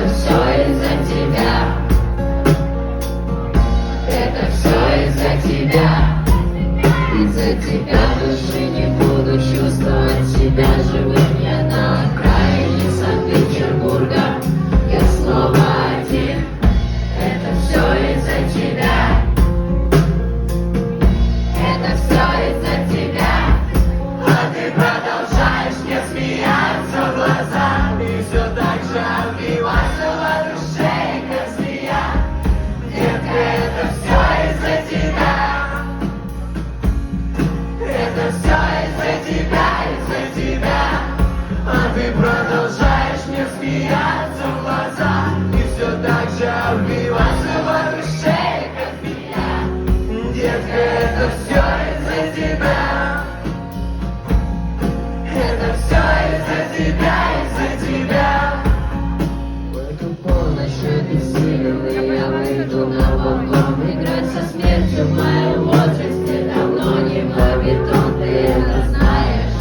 Это все из-за тебя. Это все из-за тебя. Из-за тебя больше не буду чувствовать себя живым. Я на окраине Санкт-Петербурга, я снова один. Это все из-за тебя. Это все из-за тебя. А ты продолжаешь мне смеяться в глаза. И все так же обвиваться вокруг шеи, как змея. Детка, это все из-за тебя. Это все из-за тебя. А ты продолжаешь мне смеяться в глаза. И все так же обвиваться вокруг шеи, как змея. Детка, это все из-за тебя. Это все из-за тебя. В эту полночь обессиленный я выйду на балкон. Играть со смертью в моем возрасте давно не моветон, ты это знаешь.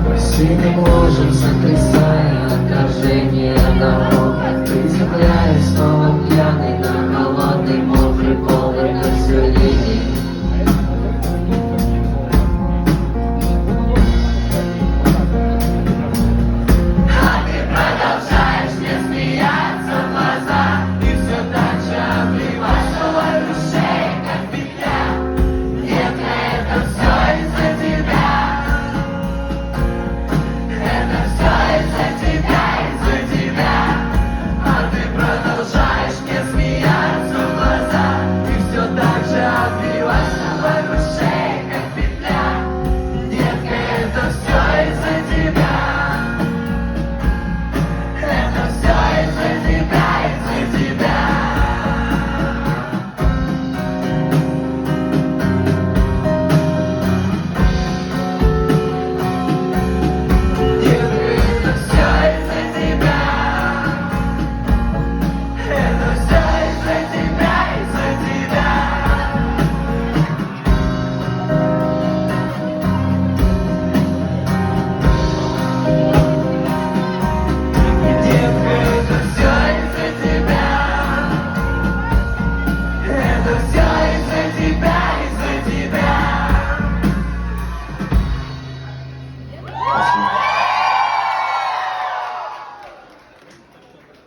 По синим ложам сотрясая отражение